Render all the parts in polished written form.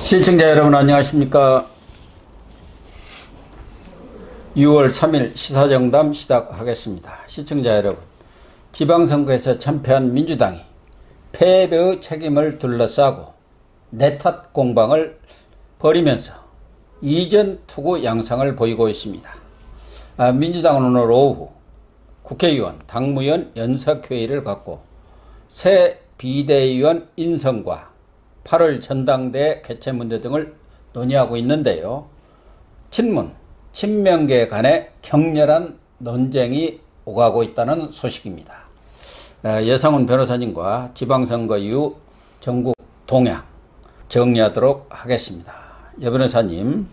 시청자 여러분 안녕하십니까. 6월 3일 시사정담 시작하겠습니다. 시청자 여러분, 지방선거에서 참패한 민주당이 패배의 책임을 둘러싸고 내탓 공방을 벌이면서 이전 투구 양상을 보이고 있습니다. 민주당은 오늘 오후 국회의원, 당무위원 연석회의를 갖고 새 비대위원 인선과 8월 전당대회 개최 문제 등을 논의하고 있는데요. 친문, 친명계 간의 격렬한 논쟁이 오가고 있다는 소식입니다. 여상훈 변호사님과 지방선거 이후 전국 동향 정리하도록 하겠습니다. 여 변호사님,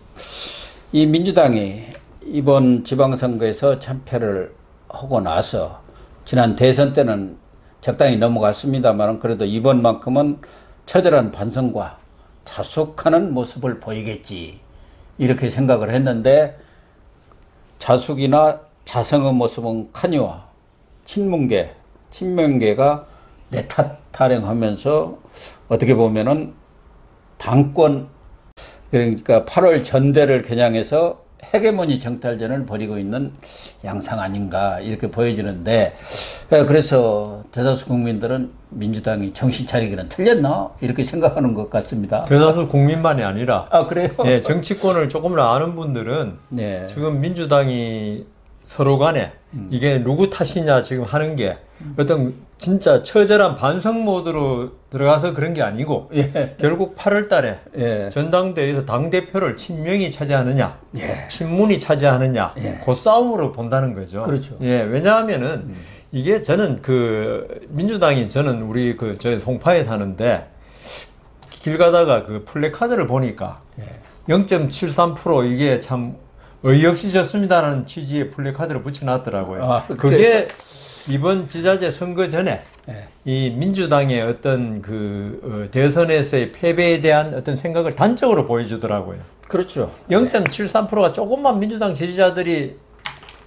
이 민주당이 이번 지방선거에서 참패를 하고 나서 지난 대선 때는 적당히 넘어갔습니다만 그래도 이번만큼은 처절한 반성과 자숙하는 모습을 보이겠지 이렇게 생각을 했는데, 자숙이나 자성의 모습은 카니와 친문계, 친명계가 내탓 타령하면서 어떻게 보면은 당권, 그러니까 8월 전대를 겨냥해서 헤게모니 정탈전을 벌이고 있는 양상 아닌가 이렇게 보여지는데, 그래서 대다수 국민들은 민주당이 정신 차리기는 틀렸나 이렇게 생각하는 것 같습니다. 대다수 국민만이 아니라 그래요? 예, 정치권을 조금이나 아는 분들은 네. 지금 민주당이 서로 간에 이게 누구 탓이냐 지금 하는 게 어떤 진짜 처절한 반성 모드로 들어가서 그런 게 아니고, 예. 결국 8월 달에 예. 전당대회에서 당대표를 친명이 차지하느냐, 예. 친문이 차지하느냐, 예. 그 싸움으로 본다는 거죠. 그렇죠. 예, 왜냐하면은 이게 저는 민주당이, 저는 우리 저희 송파에 사는데 길 가다가 플래카드를 보니까 0.73% 이게 참 어이없이 졌습니다라는 취지의 플래카드를 붙여놨더라고요. 그게 이번 지자체 선거 전에 이 민주당의 어떤 대선에서의 패배에 대한 어떤 생각을 단적으로 보여주더라고요. 그렇죠. 0.73%가 조금만 민주당 지지자들이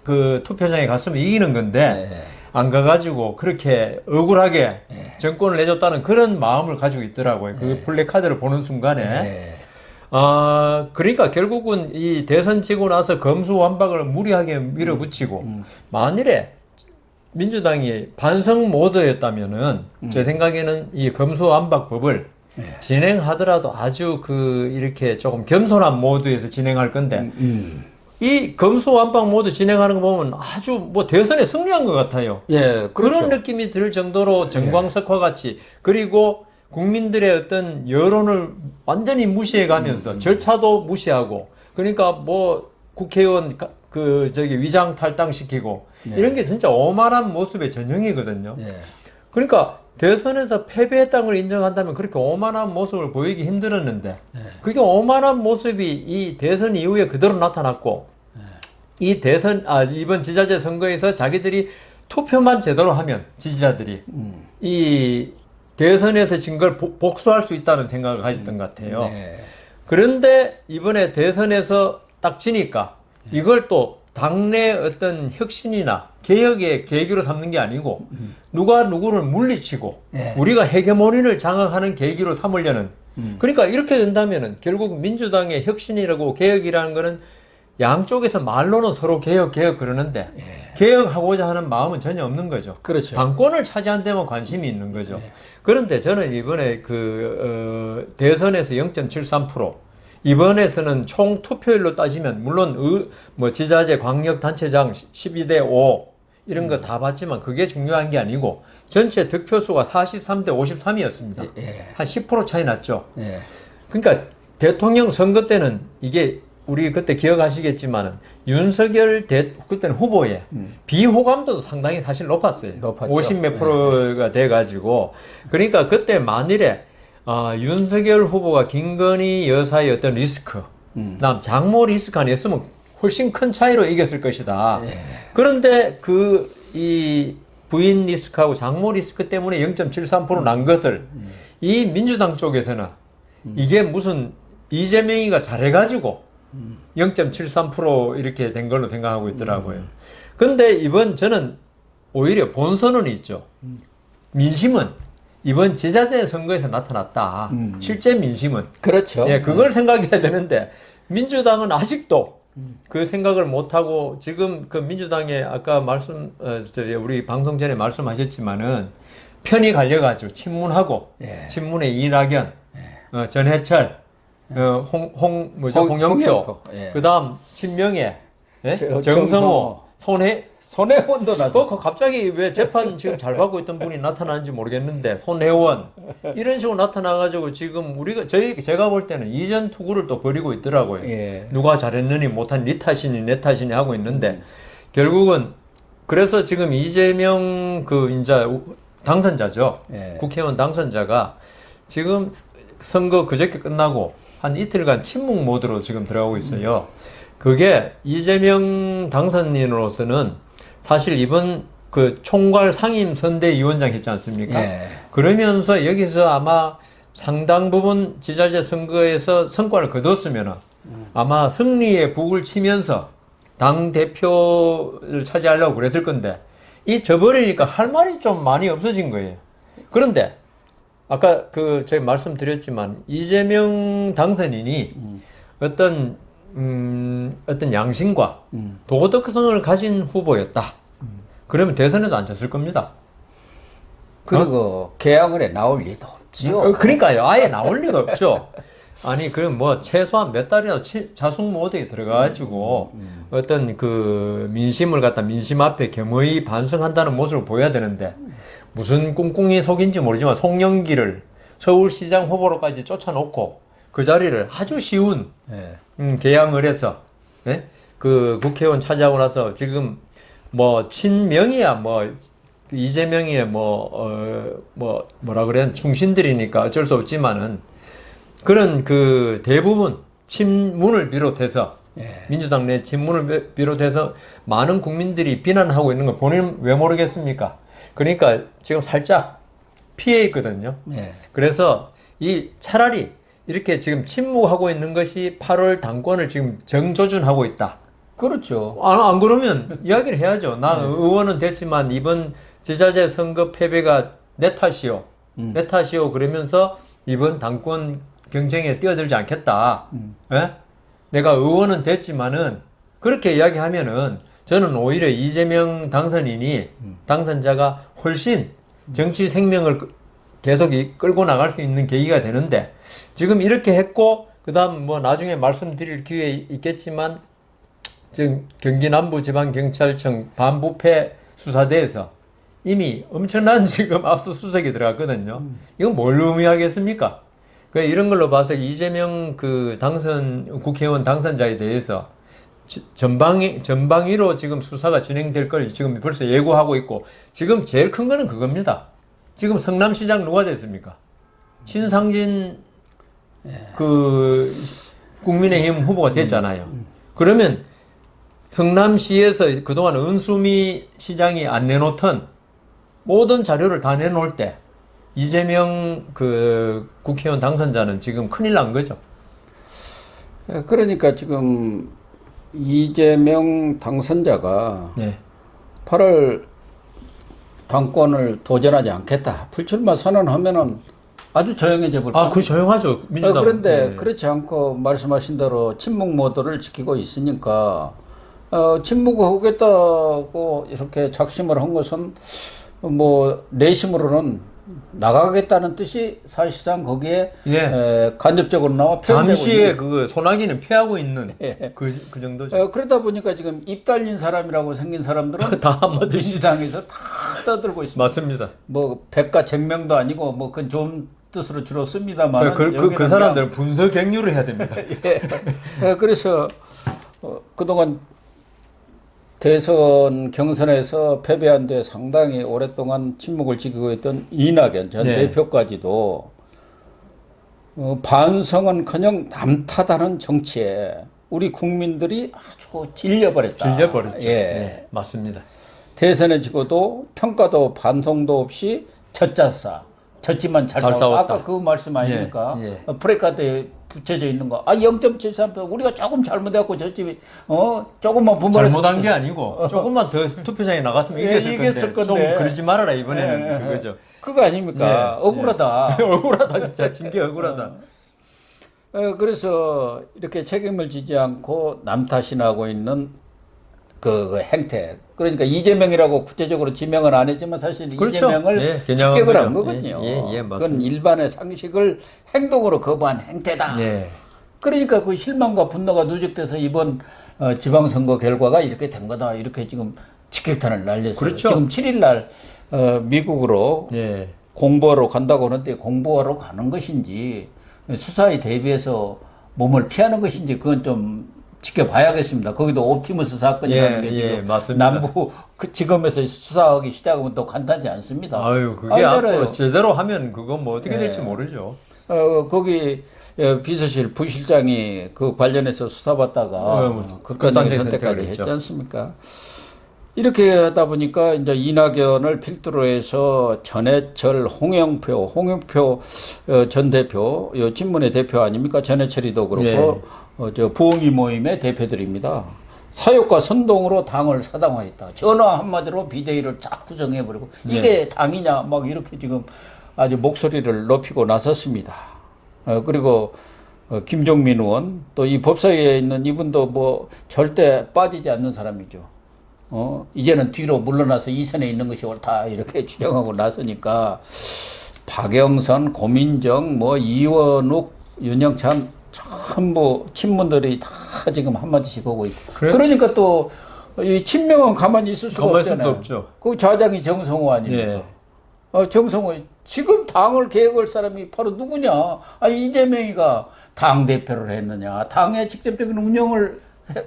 투표장에 갔으면 이기는 건데 안 가가지고 그렇게 억울하게 정권을 내줬다는 그런 마음을 가지고 있더라고요. 그 플래카드를 보는 순간에. 그러니까 결국은 이 대선 치고 나서 검수완박을 무리하게 밀어붙이고, 만일에 민주당이 반성 모드였다면은 제 생각에는 이 검수완박법을 진행하더라도 아주 이렇게 조금 겸손한 모드에서 진행할 건데, 이 검수완박 모드 진행하는 거 보면 아주 대선에 승리한 것 같아요. 예, 그렇죠. 그런 느낌이 들 정도로 정광석화 같이, 그리고 국민들의 어떤 여론을 완전히 무시해 가면서 절차도 무시하고, 그러니까 국회의원 위장 탈당시키고 이런 게 진짜 오만한 모습의 전형이거든요. 그러니까 대선에서 패배했다는 걸 인정한다면 그렇게 오만한 모습을 보이기 힘들었는데, 그게 오만한 모습이 이 대선 이후에 그대로 나타났고, 이 이번 지자체 선거에서 자기들이 투표만 제대로 하면 지지자들이 이 대선에서 진 걸 복수할 수 있다는 생각을 가졌던 것 같아요. 그런데 이번에 대선에서 딱 지니까 이걸 또 당내 어떤 혁신이나 개혁의 계기로 삼는 게 아니고 누가 누구를 물리치고 우리가 헤게모니를 장악하는 계기로 삼으려는, 그러니까 이렇게 된다면은 결국 민주당의 혁신이라고 개혁이라는 거는 양쪽에서 말로는 서로 개혁 그러는데 개혁하고자 하는 마음은 전혀 없는 거죠. 그렇죠. 당권을 차지한 데만 관심이 있는 거죠. 그런데 저는 이번에 대선에서 0.73%, 이번에서는 총 투표율로 따지면 물론 지자체 광역단체장 12대 5 이런 거 다 봤지만 그게 중요한 게 아니고 전체 득표수가 43대 53이었습니다. 한 10% 차이 났죠. 그러니까 대통령 선거 때는 이게 우리 그때 기억하시겠지만은 윤석열 그때는 후보의 비호감도도 상당히 사실 높았어요. 50몇 프로가 돼가지고, 그러니까 그때 만일에 윤석열 후보가 김건희 여사의 어떤 리스크, 장모 리스크 아니었으면 훨씬 큰 차이로 이겼을 것이다. 그런데 이 부인 리스크하고 장모 리스크 때문에 0.73% 난 것을 이 민주당 쪽에서는 이게 무슨 이재명이가 잘해가지고 0.73% 이렇게 된 걸로 생각하고 있더라고요. 근데 저는 오히려 본선은 있죠. 민심은 이번 지자체 선거에서 나타났다. 실제 민심은. 그렇죠. 예, 그걸 생각해야 되는데 민주당은 아직도 그 생각을 못하고 지금 그 민주당의 아까 우리 방송 전에 말씀하셨지만은 편이 갈려가지고 친문하고 예. 친문의 이낙연, 전해철, 홍영표, 홍영표. 예. 그다음 친명의 예? 정성호. 정성호, 손혜원도 나서. 갑자기 왜 재판 지금 잘 받고 있던 분이 나타나는지 모르겠는데 손혜원 이런 식으로 나타나가지고 지금 제가 볼 때는 이전 투구를 또 벌이고 있더라고요. 예. 누가 잘했느니 못한 네 탓이니 내 탓이니 하고 있는데 결국은 그래서 지금 이재명 이제 당선자죠. 예. 국회의원 당선자가 지금 선거 그저께 끝나고 한 이틀간 침묵 모드로 지금 들어가고 있어요. 그게 이재명 당선인으로서는 사실 이번 그 총괄 상임 선대위원장 했지 않습니까? 예. 그러면서 여기서 아마 상당 부분 지자체 선거에서 성과를 거뒀으면 아마 승리의 북을 치면서 당 대표를 차지하려고 그랬을 건데 이 져버리니까 할 말이 좀 많이 없어진 거예요. 그런데 아까 제가 말씀드렸지만 이재명 당선인이 어떤 양심과 도덕성을 가진 후보였다. 그러면 대선에도 안 졌을 겁니다. 그리고 개항을에 나올 리도 없지요. 그러니까요. 아예 나올 리가 없죠. 아니, 그럼 뭐, 최소한 몇 달이나 자숙 모드에 들어가가지고, 어떤 민심을 갖다 민심 앞에 겸허히 반성한다는 모습을 보여야 되는데, 무슨 꿍꿍이 속인지 모르지만, 송영기를 서울시장 후보로까지 쫓아놓고, 그 자리를 아주 쉬운, 개항을 해서, 예? 국회의원 차지하고 나서 지금, 친명이야, 이재명이야, 뭐라 그래, 충신들이니까 어쩔 수 없지만은, 그런 대부분 친문을 비롯해서 민주당 내 친문을 비롯해서 많은 국민들이 비난하고 있는 걸 본인 왜 모르겠습니까? 그러니까 지금 살짝 피해 있거든요. 그래서 차라리 이렇게 지금 침묵하고 있는 것이 8월 당권을 지금 정조준하고 있다. 그렇죠. 안 그러면 이야기를 해야죠. 나 의원은 됐지만 이번 지자체 선거 패배가 내 탓이요. 내 탓이요. 그러면서 이번 당권 경쟁에 뛰어들지 않겠다. 예? 내가 의원은 됐지만은 그렇게 이야기하면은 저는 오히려 이재명 당선자가 훨씬 정치 생명을 계속 끌고 나갈 수 있는 계기가 되는데 지금 이렇게 했고 그다음 나중에 말씀드릴 기회 있겠지만 지금 경기 남부지방경찰청 반부패 수사대에서 이미 엄청난 지금 압수수색이 들어갔거든요. 이건 뭘 의미하겠습니까? 이런 걸로 봐서 이재명 국회의원 당선자에 대해서 전방위로 지금 수사가 진행될 걸 지금 벌써 예고하고 있고 지금 제일 큰 거는 그겁니다. 지금 성남시장 누가 됐습니까? 신상진 국민의힘 후보가 됐잖아요. 그러면 성남시에서 그동안 은수미 시장이 안 내놓던 모든 자료를 다 내놓을 때 이재명 국회의원 당선자는 지금 큰일 난 거죠. 그러니까 지금 이재명 당선자가 8월 당권을 도전하지 않겠다. 불출마 선언하면은 아주 조용해져 버릴 거예요. 조용하죠. 민주당. 그런데 그렇지 않고 말씀하신 대로 침묵 모드를 지키고 있으니까 침묵하겠다고 이렇게 작심을 한 것은 내심으로는 나가겠다는 뜻이 사실상 거기에 간접적으로 나와 표현되고 잠시의 소나기는 피하고 있는 그 정도죠. 그러다 보니까 지금 입 달린 사람이라고 생긴 사람들은 다 민주당에서 다 떠들고 있습니다. 맞습니다. 백과 쟁명도 아니고 그건 좋은 뜻으로 주로 씁니다만 그 사람들은 분서 갱유를 해야 됩니다. 그래서 그동안 대선 경선에서 패배한 데 상당히 오랫동안 침묵을 지키고 있던 이낙연 전 대표까지도 반성은커녕 남탓하는 정치에 우리 국민들이 아주 질려버렸다. 질려버렸죠. 맞습니다. 대선에 지고도 평가도 반성도 없이 젖자싸 졌지만 잘 잘 싸웠다. 싸웠다. 아까 그 말씀 아닙니까? 예, 프레카드에 붙여져 있는 거. 0.73% 우리가 조금 잘못해갖고 졌지. 조금만 분발해서 잘못한 게 아니고 조금만 더 투표장에 나갔으면 이겼을 건데. 좀 그러지 말아라 이번에는 그거죠. 그거 아닙니까? 억울하다. 억울하다 진짜. 진 게 억울하다. 그래서 이렇게 책임을 지지 않고 남 탓이나고 있는 그 행태. 그러니까 이재명이라고 구체적으로 지명은 안 했지만 사실 그렇죠. 이재명을 직격을 한 거거든요. 그건 일반의 상식을 행동으로 거부한 행태다. 그러니까 그 실망과 분노가 누적돼서 이번 지방선거 결과가 이렇게 된 거다. 이렇게 지금 직격탄을 날렸어요. 그렇죠. 지금 7일 날 미국으로 공부하러 간다고 하는데 공부하러 가는 것인지 수사에 대비해서 몸을 피하는 것인지 그건 좀 지켜봐야겠습니다. 거기도 옵티머스 사건이라는 게 지금 맞습니다. 남부 그 지검에서 수사하기 시작하면 또 간단하지 않습니다. 아유, 그게 앞으로 제대로 하면 그건 뭐 어떻게 될지 모르죠. 거기 비서실 부실장이 그 관련해서 수사받다가 극단적인 선택까지 했지 않습니까? 이렇게 하다 보니까 이제 이낙연을 필두로 해서 전해철, 홍영표 전 대표, 친문의 대표 아닙니까? 전해철이도 그렇고 저 부엉이 모임의 대표들입니다. 사욕과 선동으로 당을 사당화했다. 전화 한마디로 비대위를 쫙 구성해버리고 이게 당이냐 막 이렇게 지금 아주 목소리를 높이고 나섰습니다. 그리고 김종민 의원 또 이 법사위에 있는 이분도 뭐 절대 빠지지 않는 사람이죠. 이제는 뒤로 물러나서 이 선에 있는 것이 옳다 이렇게 주장하고 나서니까 박영선, 고민정, 뭐 이원욱, 윤영찬 전부 친문들이 다 지금 한마디씩 하고 있고 그러니까 또 이 친명은 가만히 있을 수가 없잖아요. 없죠. 그 좌장이 정성호 아닙니까? 정성호 지금 당을 계획할 사람이 바로 누구냐? 이재명이가 당 대표를 했느냐? 당의 직접적인 운영을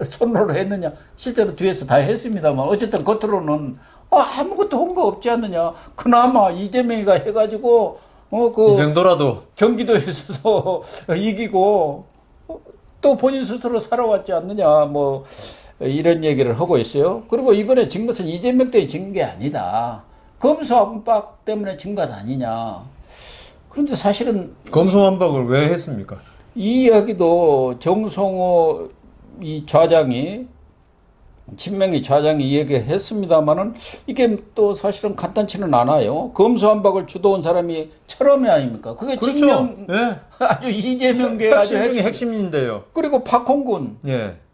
손으로 했느냐? 실제로 뒤에서 다 했습니다만 어쨌든 겉으로는 아무것도 한 거 없지 않느냐? 그나마 이재명이가 해가지고 이 정도라도 경기도에서도 이기고 또 본인 스스로 살아왔지 않느냐? 뭐 이런 얘기를 하고 있어요. 그리고 이번에 진 것은 이재명 때문에 진 게 아니다. 검수완박 때문에 진 것 아니냐? 그런데 사실은 검수완박을 왜 했습니까? 이 이야기도 정성호 이 좌장이 친명이 좌장이 얘기했습니다만은 이게 또 사실은 간단치는 않아요. 검수완박을 주도한 사람이 철험이 아닙니까? 그게 그렇죠. 친명 아주 이재명계 아주 핵심 중에 핵심인데요. 그리고 박홍근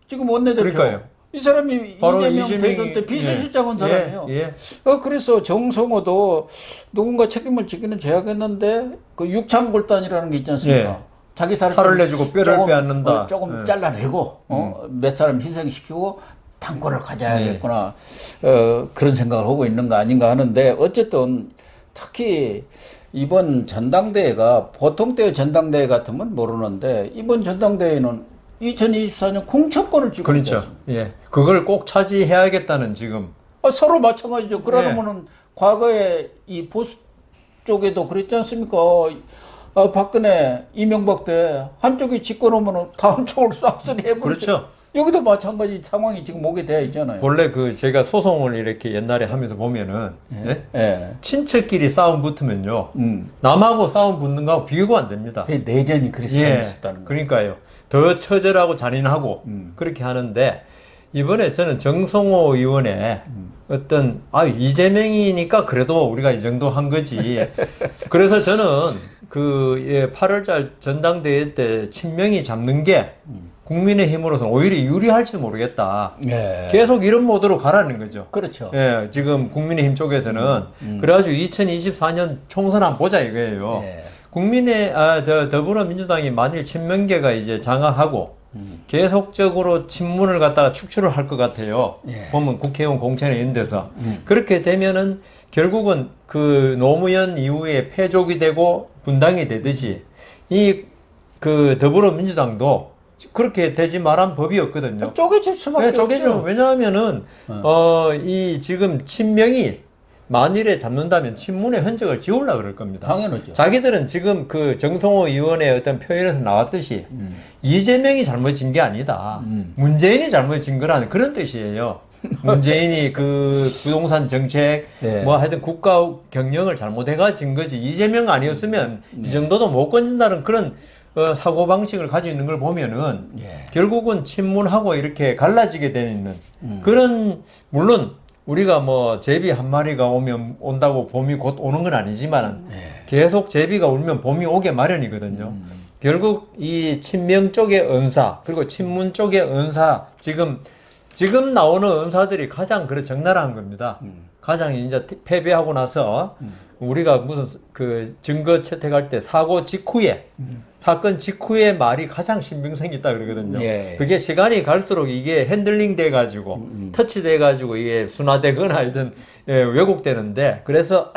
지금 원내대표 그러니까요. 이 사람이 바로 이재명 대선 때 비서실장 온 사람이에요. 그래서 정성호도 누군가 책임을 지기는 져야겠는데 그 육창골단이라는 게 있지 않습니까? 자기 살을 내주고 뼈를 빼앗는다. 조금 잘라내고 몇 사람 희생시키고 당권을 가져야겠구나. 그런 생각을 하고 있는 거 아닌가 하는데 어쨌든 특히 이번 전당대회가 보통 때의 전당대회 같으면 모르는데 이번 전당대회는 2024년 공천권을 쥐고 그렇죠. 그걸 꼭 차지해야겠다는 지금 서로 마찬가지죠. 그러면은 과거에 이 보수 쪽에도 그랬지 않습니까? 박근혜, 이명박 때 한쪽이 집권하면은 다음 쪽을 싹쓸이 해버리죠. 그렇죠. 여기도 마찬가지 상황이 지금 오게 되어 있잖아요. 본래 제가 소송을 이렇게 옛날에 하면서 보면은 친척끼리 싸움 붙으면요 남하고 싸움 붙는 거하고 비교가 안 됩니다. 내전이 그래서 있었다는 거예요. 그러니까요. 더 처절하고 잔인하고 그렇게 하는데 이번에 저는 정성호 의원의 어떤 이재명이니까 그래도 우리가 이 정도 한 거지. 그래서 저는 8월달 전당대회 때 친명이 잡는 게 국민의힘으로서는 오히려 유리할지도 모르겠다. 계속 이런 모드로 가라는 거죠. 그렇죠. 지금 국민의힘 쪽에서는 그래가지고 2024년 총선 한번 보자 이거예요. 더불어민주당이 만일 친명계가 이제 장악하고 계속적으로 친문을 갖다가 축출을 할 것 같아요. 보면 국회의원 공천에 이런 데서. 그렇게 되면은 결국은 그 노무현 이후에 패족이 되고 분당이 되듯이 더불어민주당도 그렇게 되지 말한 법이 없거든요. 쪼개질 수밖에 없죠. 왜냐하면은 이 지금 친명이 만일에 잡는다면 친문의 흔적을 지우려고 그럴 겁니다. 당연하죠. 자기들은 지금 그 정성호 의원의 어떤 표현에서 나왔듯이 이재명이 잘못진 게 아니다. 문재인이 잘못진 거라는 그런 뜻이에요. 문재인이 그 부동산 정책 예. 뭐 하여튼 국가 경영을 잘못해가진 거지. 이재명 아니었으면 이 정도도 못 건진다는 그런 사고 방식을 가지고 있는 걸 보면은 예. 결국은 친문하고 이렇게 갈라지게 되는 그런 물론 우리가 뭐 제비 한 마리가 온다고 봄이 곧 오는 건 아니지만 계속 제비가 울면 봄이 오게 마련이거든요. 결국 이 친명 쪽의 언사 그리고 친문 쪽의 언사 지금 나오는 언사들이 가장 적나라한 겁니다. 가장 이제 패배하고 나서 우리가 무슨 그 증거 채택할 때 사건 직후에 말이 가장 신빙성이 있다 그러거든요. 예. 그게 시간이 갈수록 이게 핸들링 돼가지고 터치돼가지고 이게 순화되거나 하여튼 왜곡되는데 그래서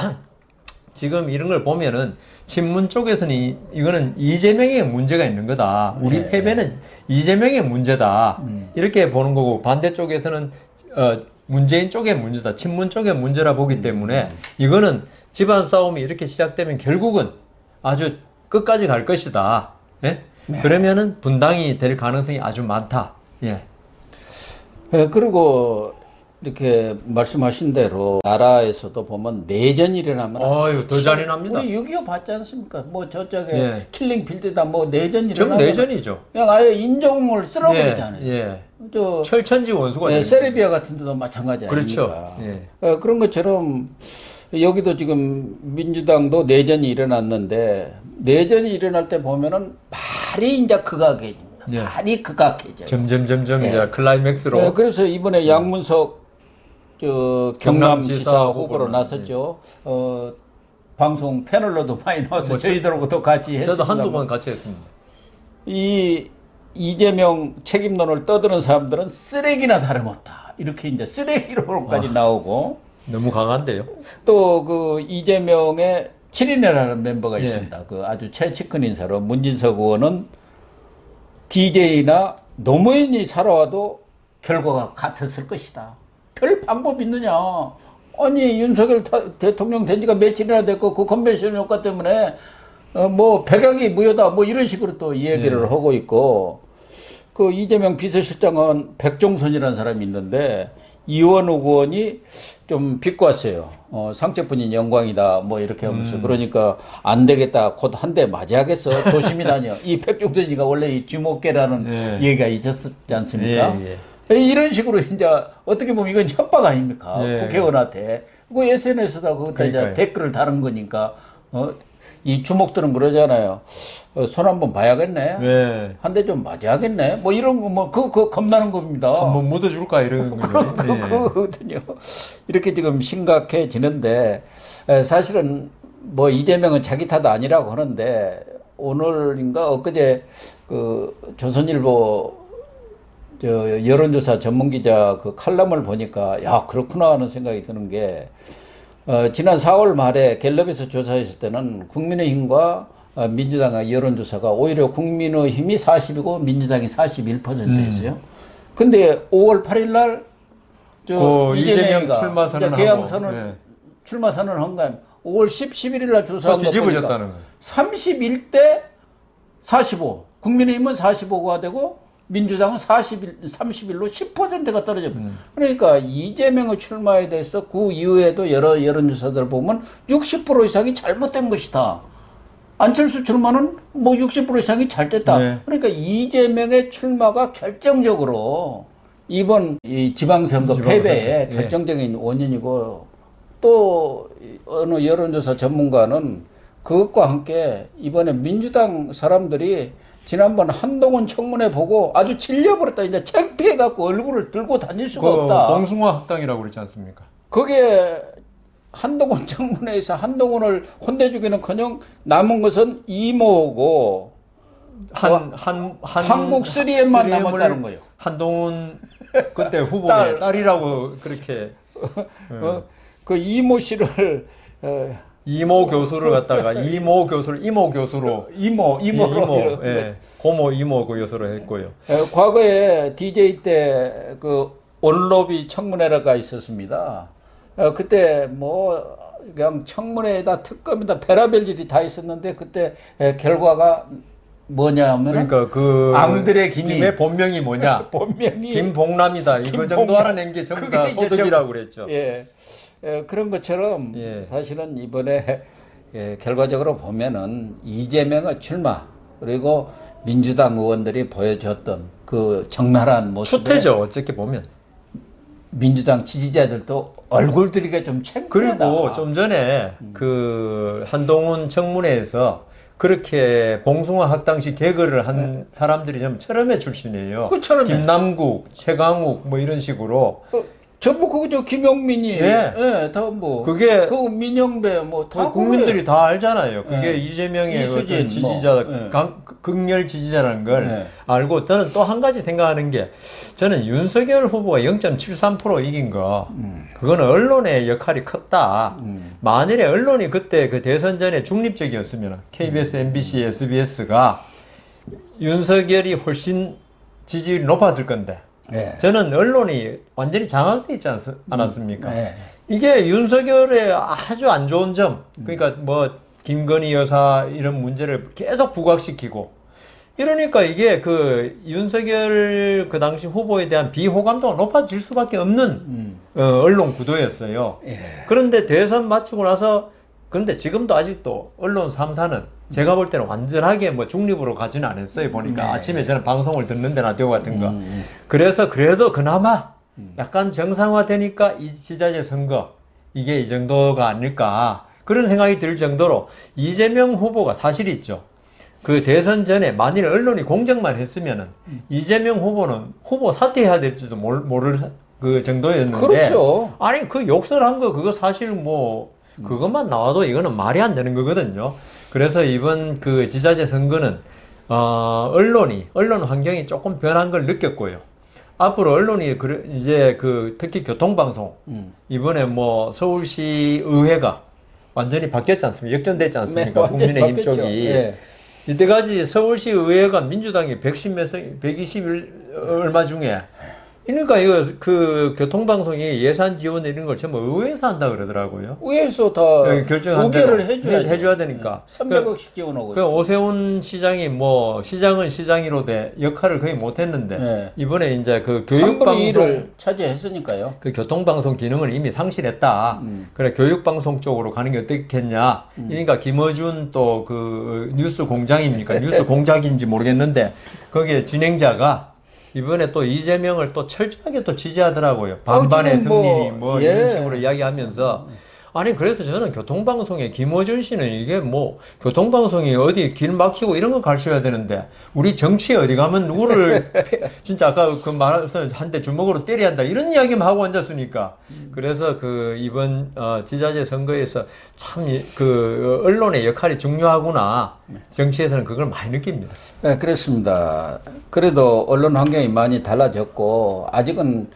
지금 이런 걸 보면은 친문 쪽에서는 이거는 이재명의 문제가 있는 거다. 우리 패배는 이재명의 문제다. 이렇게 보는 거고 반대쪽에서는 문재인 쪽의 문제다. 친문 쪽의 문제라 보기 때문에 이거는 집안 싸움이 이렇게 시작되면 결국은 아주 끝까지 갈 것이다. 예? 그러면은 분당이 될 가능성이 아주 많다. 예. 그리고 이렇게 말씀하신 대로 나라에서도 보면 내전이 일어나면 더 잔인합니다. 우리 6.25 봤지 않습니까? 뭐 저쪽에 예. 킬링 필드다 뭐 내전 정 일어나면 내전이죠. 그냥 아예 인종을 쓸어버리잖아요. 예. 저 철천지 원수가 되는 세르비아 같은 데도 마찬가지 그렇죠. 아닙니까? 예. 그런 것처럼 여기도 지금 민주당도 내전이 일어났는데 내전이 일어날 때 보면은 말이 이제 극악해집니다. 예. 말이 극악해져요. 점점 예. 이제 클라이맥스로 그래서 이번에 양문석 경남지사 후보로 나섰죠. 방송 패널로도 많이 나와서 뭐 저희들하고도 같이 했습니다. 저도 한두 번 같이 했습니다. 이 이재명 책임론을 떠드는 사람들은 쓰레기나 다름없다. 이렇게 이제 쓰레기로까지 나오고 너무 강한데요. 또 그 이재명의 7인회라는 멤버가 예. 있습니다. 그 아주 최측근 인사로 문진석 의원은 DJ나 노무현이 살아와도 결과가 같았을 것이다. 별 방법 있느냐. 아니 윤석열 대통령 된 지가 며칠이나 됐고 그 컨벤션 효과 때문에 뭐 백약이 무효다 뭐 이런 식으로 또 이야기를 하고 있고 그 이재명 비서실장은 백종선이라는 사람이 있는데 이원욱 의원이 좀 비꼬았어요. 상처뿐인 영광이다 뭐 이렇게 하면서 그러니까 안 되겠다 곧 한 대 맞아야겠어 조심히 다녀. 이 백종선이가 원래 이 주목계라는 얘기가 있었지 않습니까? 이런 식으로 이제 어떻게 보면 이건 협박 아닙니까? 국회의원한테. 그 SNS에다 그것도 이제 댓글을 다른 거니까 이 주목들은 그러잖아요. 손 한번 봐야겠네. 한 대 좀 맞아야겠네. 뭐 이런 거 뭐 그거 겁나는 겁니다. 한번 묻어줄까 이런 거죠. 그거거든요. 이렇게 지금 심각해지는데 사실은 뭐 이재명은 자기 탓 아니라고 하는데 오늘인가 엊그제 그 조선일보 여론조사 전문기자 그 칼럼을 보니까 야 그렇구나 하는 생각이 드는 게 지난 4월 말에 갤럽에서 조사했을 때는 국민의힘과 민주당의 여론조사가 오히려 국민의힘이 40이고 민주당이 41%였어요. 근데 5월 8일 날 이재명 출마 선언하고 개항 선언 출마 선언한 거 5월 11일 날 조사한 거 뒤집어졌다는 거예요. 31대 45. 국민의힘은 45가 되고 민주당은 31로 10%가 떨어집니다. 그러니까 이재명의 출마에 대해서 그 이후에도 여러 여론조사들 보면 60% 이상이 잘못된 것이다. 안철수 출마는 뭐 60% 이상이 잘 됐다. 그러니까 이재명의 출마가 결정적으로 이번 이 지방선거 패배의 결정적인 원인이고 또 어느 여론조사 전문가는 그것과 함께 이번에 민주당 사람들이 지난번 한동훈 청문회 보고 아주 질려버렸다. 이제 창피해갖고 얼굴을 들고 다닐 수가 없다. 봉숭아 학당이라고 그러지 않습니까? 그게 한동훈 청문회에서 한동훈을 혼내주기는커녕 남은 것은 이모고 한국 3M만 남았다는 거예요. 한동훈 그때 후보의 딸이라고 그렇게 그 이모 씨를 이모 교수를 갖다가 이모 교수로 고모 이모 교수로 했고요. 과거에 DJ 때 그 온로비 청문회가 있었습니다. 그때 뭐 그냥 청문회에다 특검이다 별의별 일이 다 있었는데 그때 결과가 뭐냐면 그러니까 그 앙드레 김이 김의 본명이 뭐냐? 본명이 김봉남이다. 이거 정도 알아낸 게 전부 다 그게 이제 소득이라고 그랬죠. 예. 그런 것처럼 예. 사실은 이번에 결과적으로 보면은 이재명의 출마 그리고 민주당 의원들이 보여줬던 그 적나라한 모습에 추태죠. 어떻게 보면. 민주당 지지자들도 얼굴들이가 좀 창피하다. 그리고 좀 전에 그 한동훈 청문회에서 그렇게 봉숭아 학당시 개그를 한 사람들이 좀 철험회 출신이에요. 그 철험회. 김남국, 최강욱 뭐 이런 식으로. 전부 그저 김용민이 다 뭐 그게 그 민영배 뭐 다 국민들이 다 알잖아요. 그게 이재명의 이수진, 어떤 지지자, 극렬 지지자라는 걸 알고 저는 또 한 가지 생각하는 게 저는 윤석열 후보가 0.73% 이긴 거 그거는 언론의 역할이 컸다. 만일에 언론이 그때 그 대선 전에 중립적이었으면 KBS, MBC, SBS가 윤석열이 훨씬 지지율이 높아질 건데 저는 언론이 완전히 장악돼 있지 않았습니까? 이게 윤석열의 아주 안 좋은 점, 그러니까 뭐 김건희 여사 이런 문제를 계속 부각시키고 이러니까 이게 그 윤석열 그 당시 후보에 대한 비호감도가 높아질 수밖에 없는 언론 구도였어요. 그런데 대선 마치고 나서 근데 지금도 아직도 언론 3사는 제가 볼 때는 완전하게 뭐 중립으로 가지는 않았어요. 보니까 아침에 저는 방송을 듣는데 라디오 같은 거. 그래서 그래도 그나마 약간 정상화되니까 이 지자체 선거 이게 이 정도가 아닐까 그런 생각이 들 정도로 이재명 후보가 사실 있죠. 그 대선 전에 만일 언론이 공정만 했으면은 이재명 후보는 후보 사퇴해야 될지도 모를 그 정도였는데. 그렇죠. 아니 그 욕설한 거 그거 사실 뭐 그것만 나와도 이거는 말이 안 되는 거거든요. 그래서 이번 그 지자체 선거는 언론 환경이 조금 변한 걸 느꼈고요. 앞으로 언론이 이제 그 특히 교통방송 이번에 뭐 서울시 의회가 완전히 바뀌었지 않습니까? 역전됐지 않습니까? 국민의힘 바뀌었죠. 쪽이. 이때까지 서울시 의회가 민주당이 110몇 석, 120 얼마 중에 그러니까 이거 그 교통방송이 예산 지원 이런 걸 전부 의회에서 한다 그러더라고요. 의회에서 다 결정한대로 의결을 해줘야 되니까. 300억씩 지원하고 그 오세훈 시장이 뭐 시장은 시장이로 돼 역할을 거의 못했는데 이번에 이제 그 교육방송 차지했으니까요. 그 교통방송 기능을 이미 상실했다. 그래 교육방송 쪽으로 가는 게 어떻겠냐. 그러니까 김어준 또 그 뉴스 공장입니까? 뉴스 공작인지 모르겠는데 거기에 진행자가 이번에 또 이재명을 또 철저하게 또 지지하더라고요. 반반의 승리니 뭐 이런 식으로 이야기하면서 아니 그래서 저는 교통방송에 김어준 씨는 이게 뭐 교통방송이 어디 길 막히고 이런 거 가르쳐야 되는데 우리 정치에 어디 가면 누구를 진짜 아까 그 말해서 한 대 주먹으로 때려야 한다 이런 이야기만 하고 앉았으니까 그래서 그 이번 지자체 선거에서 참 그 언론의 역할이 중요하구나 정치에서는 그걸 많이 느낍니다. 네, 그렇습니다. 그래도 언론 환경이 많이 달라졌고 아직은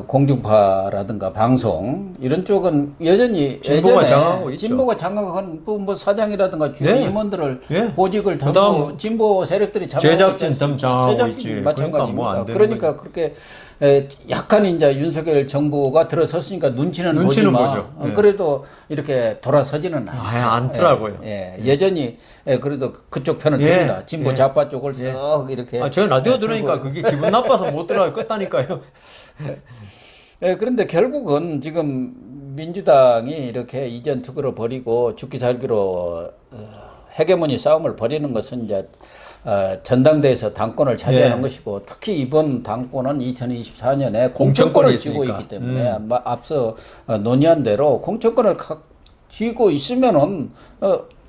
공중파라든가 방송 이런 쪽은 여전히 진보가 장악하고 있죠. 진보가 장악한 뭐 사장이라든가 주요 임원들을 보직을 그다음 담고 진보 세력들이 제작진 좀 장악하고 있지. 마찬가지입니다. 그러니까 뭐 안 되는 그러니까 그렇게 약간 이제 윤석열 정부가 들어섰으니까 눈치는 보지만 보죠. 그래도 이렇게 돌아서지는 않더라고요. 여전히 그래도 그쪽 편을 듭니다. 진보 좌파 쪽을 썩 이렇게. 저 라디오 들으니까 그게 기분 나빠서 못 들어요. 껐다니까요. 그런데 결국은 지금 민주당이 이렇게 이전 투구를 벌이고 죽기 살기로 헤게모니 싸움을 벌이는 것은 이제 전당대회에서 당권을 차지하는 것이고 특히 이번 당권은 2024년에 공천권을 쥐고 있기 때문에 앞서 논의한 대로 공천권을 쥐고 있으면은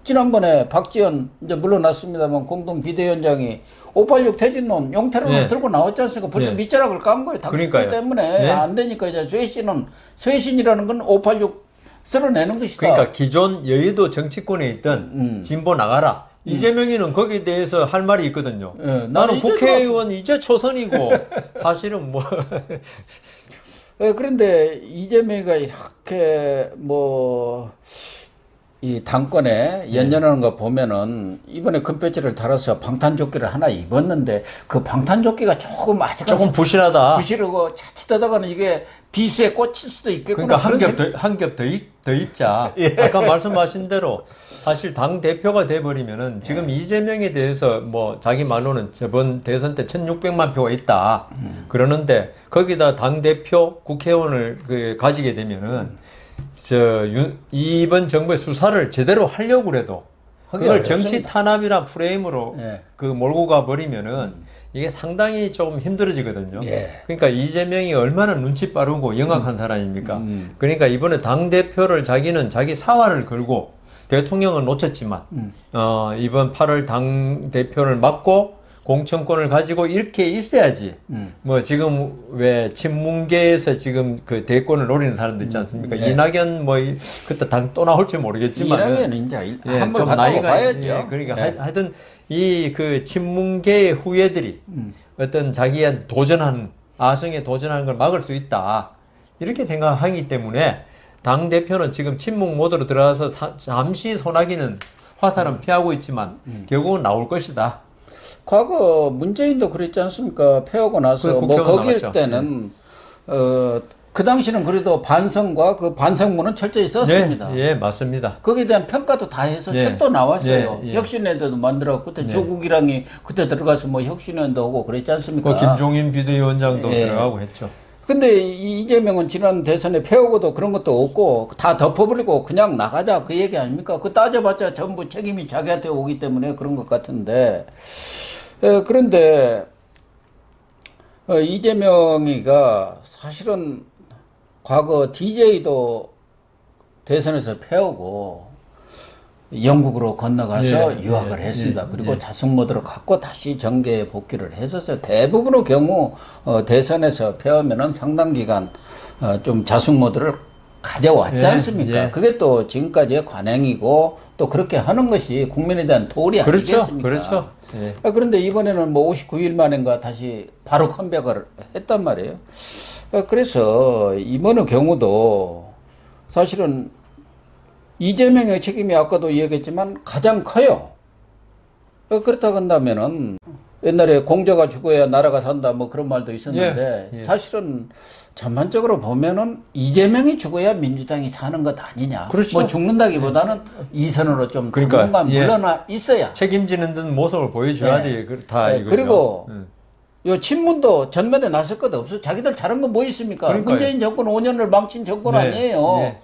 지난번에 박지원 이제 물러났습니다만 공동 비대위원장이 586 퇴진론 용태론을 들고 나왔지 않습니까? 벌써 밑자락을 깐 거예요. 당신 때문에 안 되니까 이제 쇄신이라는 건 586 쓸어내는 것이다. 그러니까 기존 여의도 정치권에 있던 진보 나가라. 이재명이는 거기에 대해서 할 말이 있거든요. 나는 국회의원 이제 초선이고 사실은 뭐 그런데 이재명이가 이렇게 뭐 이 당권에 연연하는 거 보면은 이번에 금배지를 달아서 방탄조끼를 하나 입었는데 그 방탄조끼가 조금 부실하다. 부실하고 자칫하다가는 이게 비수에 꽂힐 수도 있겠구나. 그러니까 한 겹 더 더 입자. 아까 말씀하신 대로 사실 당 대표가 돼버리면은 지금 이재명에 대해서 뭐 자기 말로는 저번 대선 때 1,600만 표가 있다. 그러는데 거기다 당 대표 국회의원을 가지게 되면은 이번 정부의 수사를 제대로 하려고 그래도 그걸 정치 탄압이란 프레임으로 몰고 가 버리면은 이게 상당히 좀 힘들어지거든요. 그러니까 이재명이 얼마나 눈치 빠르고 영악한 사람입니까? 그러니까 이번에 당대표를 자기는 자기 사활을 걸고 대통령은 놓쳤지만, 이번 8월 당대표를 맡고 공천권을 가지고 이렇게 있어야지. 뭐 지금 왜 친문계에서 지금 그 대권을 노리는 사람도 있지 않습니까? 이낙연 뭐 그때 당 또 나올지 모르겠지만. 이낙연은 이제 한번 좀 갔다가 나이가 봐야죠. 그러니까 하여튼 이 그 친문계의 후예들이 어떤 자기의 도전하는 아성에 도전하는 걸 막을 수 있다 이렇게 생각하기 때문에 당 대표는 지금 친문 모드로 들어가서 잠시 소나기는 화살은 피하고 있지만 결국은 나올 것이다. 과거 문재인도 그랬지 않습니까? 패하고 나서 뭐 거기일 때는 그 당시는 그래도 반성과 그 반성문은 철저히 썼습니다. 예, 맞습니다. 거기에 대한 평가도 다 해서 책도 나왔어요. 혁신회도 만들었고 그때 조국이랑이 그때 들어가서 뭐 혁신회도 하고 그랬지 않습니까? 김종인 비대위원장도 들어가고 했죠. 근데 이재명은 지난 대선에 패하고도 그런 것도 없고 다 덮어버리고 그냥 나가자 그 얘기 아닙니까? 그 따져봤자 전부 책임이 자기한테 오기 때문에 그런 것 같은데 그런데 이재명이가 사실은 과거 DJ도 대선에서 패하고 영국으로 건너가서 유학을 했습니다. 그리고 자숙 모드를 갖고 다시 정계에 복귀를 했었어요. 대부분의 경우 대선에서 패하면은 상당 기간 좀 자숙 모드를 가져왔지 않습니까? 그게 또 지금까지의 관행이고 또 그렇게 하는 것이 국민에 대한 도리 아니겠습니까? 그렇죠. 그런데 이번에는 뭐 59일 만인가 다시 바로 컴백을 했단 말이에요. 그래서 이번의 경우도 사실은 이재명의 책임이 아까도 얘기했지만 가장 커요. 그렇다고 한다면은 옛날에 공자가 죽어야 나라가 산다 뭐 그런 말도 있었는데 사실은 전반적으로 보면은 이재명이 죽어야 민주당이 사는 것 아니냐. 그렇죠. 뭐 죽는다기보다는 이선으로 좀 당분간 물러나 있어야 책임지는 듯 모습을 보여줘야지. 그리고 요 친문도 전면에 나설 것 없어. 자기들 잘한 건 뭐 있습니까? 문재인 정권 5년을 망친 정권 아니에요.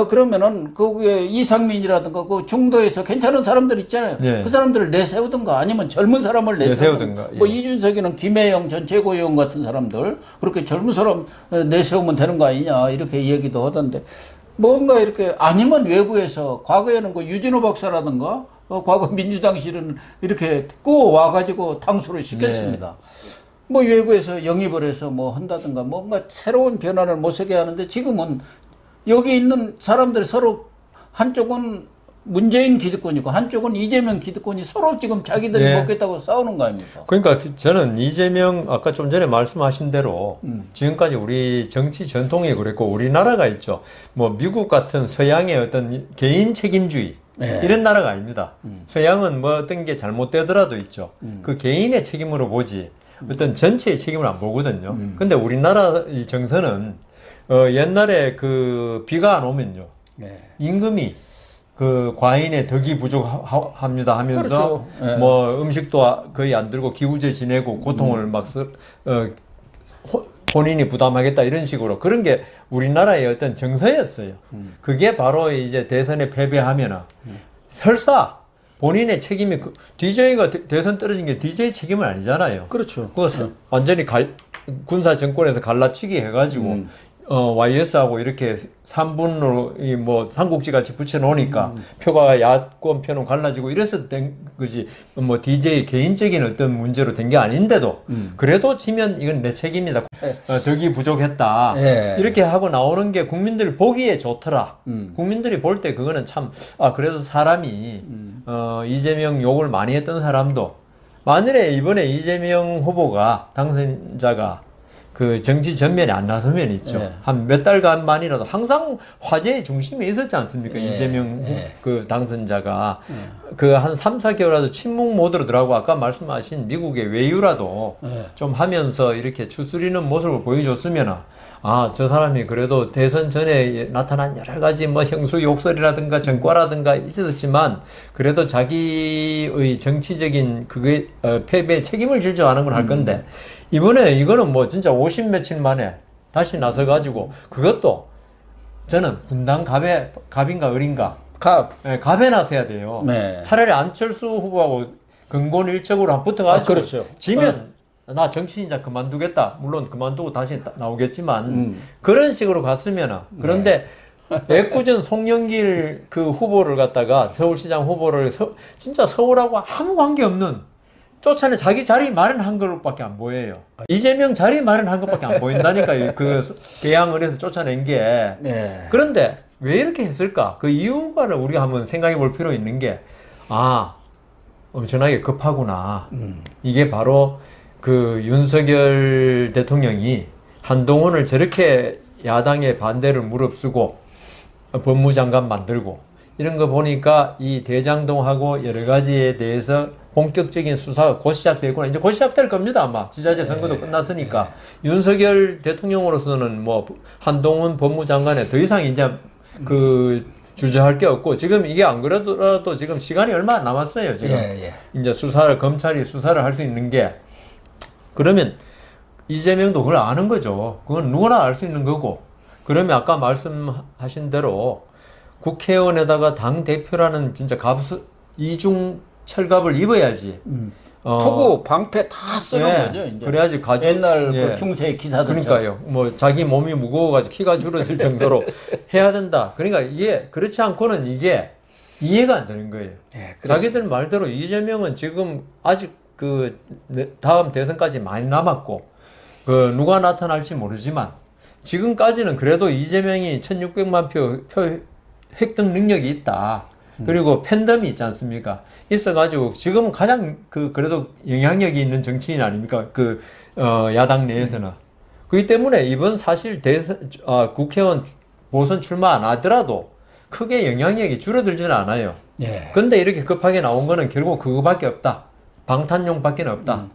그러면은 거기에 이상민이라든가 그 중도에서 괜찮은 사람들 있잖아요. 그 사람들을 내세우든가 아니면 젊은 사람을 내세우든가. 뭐 이준석이는 김혜영 전 최고위원 같은 사람들 그렇게 젊은 사람 내세우면 되는 거 아니냐 이렇게 얘기도 하던데 뭔가 이렇게 아니면 외부에서 과거에는 그 유진호 박사라든가 과거 민주당실은 이렇게 와가지고 당수를 시켰습니다. 뭐 외부에서 영입을 해서 뭐 한다든가 뭔가 새로운 변화를 모색해야 하는데 지금은 여기 있는 사람들이 서로 한쪽은 문재인 기득권이고 한쪽은 이재명 기득권이 서로 지금 자기들이 먹겠다고 싸우는 거 아닙니까? 그러니까 저는 이재명 아까 좀 전에 말씀하신 대로 지금까지 우리 정치 전통이 그랬고 우리나라가 있죠. 뭐 미국 같은 서양의 어떤 개인 책임주의 이런 나라가 아닙니다. 서양은 뭐 어떤 게 잘못되더라도 있죠. 그 개인의 책임으로 보지 어떤 전체의 책임을 안 보거든요. 근데 우리나라 이 정서는 옛날에 그 비가 안 오면요. 임금이 그 과인의 덕이 부족합니다 하면서 그렇죠. 뭐 음식도 거의 안 들고 기우제 지내고 고통을 막 본인이 부담하겠다 이런 식으로 그런 게 우리나라의 어떤 정서였어요. 그게 바로 이제 대선에 패배하면은 설사 본인의 책임이 DJ가 대선 떨어진 게 DJ 책임은 아니잖아요. 그렇죠. 그것은 완전히 군사 정권에서 갈라치기 해가지고 YS하고 이렇게 3분으로 뭐 삼국지 같이 붙여놓으니까 표가 야권 표는 갈라지고 이래서 된 거지 뭐 DJ 개인적인 어떤 문제로 된 게 아닌데도 그래도 지면 이건 내 책임이다. 덕이 부족했다. 이렇게 하고 나오는 게 국민들 보기에 좋더라. 국민들이 볼 때 그거는 참 그래도 사람이 이재명 욕을 많이 했던 사람도 만일에 이번에 이재명 후보가 당선자가 그 정치 전면에 안 나서면 있죠. 한 몇 달간만이라도 항상 화제의 중심에 있었지 않습니까? 이재명 그 당선자가 그 한 3, 4개월이라도 침묵 모드로 들어가고 아까 말씀하신 미국의 외유라도 좀 하면서 이렇게 추스리는 모습을 보여줬으면 아, 저 사람이 그래도 대선 전에 나타난 여러 가지 뭐 형수 욕설이라든가 전과라든가 있었지만 그래도 자기의 정치적인 그게 패배에 책임을 지려고 하는 걸 할 건데 이번에 이거는 뭐 진짜 50 며칠 만에 다시 나서 가지고 그것도 저는 분당 갑인가 을인가 네, 갑에 나서야 돼요. 네. 차라리 안철수 후보하고 근본일적으로 한 붙어가지고 그렇죠. 지면 나 정치 이제 그만두겠다. 물론 그만두고 다시 나오겠지만 그런 식으로 갔으면은 그런데 애꿎은 송영길 그 후보를 갖다가 서울시장 후보를 진짜 서울하고 아무 관계 없는 쫓아내 자기 자리 마련한 것밖에 안 보여요. 이재명 자리 마련한 것밖에 안 보인다니까 그 개항을 해서 쫓아낸 게. 네. 그런데 왜 이렇게 했을까? 그 이유를 우리가 한번 생각해 볼 필요 있는 게 엄청나게 급하구나. 이게 바로 그 윤석열 대통령이 한동훈을 저렇게 야당의 반대를 무릅쓰고 법무장관 만들고 이런 거 보니까 이 대장동하고 여러 가지에 대해서 본격적인 수사가 곧 시작되구나. 이제 곧 시작될 겁니다. 아마 지자체 선거도 끝났으니까 윤석열 대통령으로서는 뭐 한동훈 법무장관에 더 이상 이제 그 주저할 게 없고 지금 이게 안 그러더라도 지금 시간이 얼마 안 남았어요. 지금 이제 검찰이 수사를 할 수 있는 게 그러면 이재명도 그걸 아는 거죠. 그건 누구나 알 수 있는 거고 그러면 아까 말씀하신 대로 국회의원에다가 당 대표라는 진짜 이중 철갑을 입어야지. 투구 방패 다 쓰는 거죠. 이제. 그래야지 옛날 그 중세 기사들. 그러니까요. 뭐 자기 몸이 무거워가지고 키가 줄어들 정도로 해야 된다. 그러니까 이게 그렇지 않고는 이게 이해가 안 되는 거예요. 자기들 말대로 이재명은 지금 아직 그 다음 대선까지 많이 남았고 그 누가 나타날지 모르지만 지금까지는 그래도 이재명이 1600만 표 획득 능력이 있다. 그리고 팬덤이 있지 않습니까? 있어가지고 지금 가장 그래도 영향력이 있는 정치인 아닙니까? 야당 내에서는. 그렇기 때문에 이번 사실 국회의원 보선 출마 안 하더라도 크게 영향력이 줄어들지는 않아요. 근데 이렇게 급하게 나온 거는 결국 그거밖에 없다. 방탄용밖에 없다.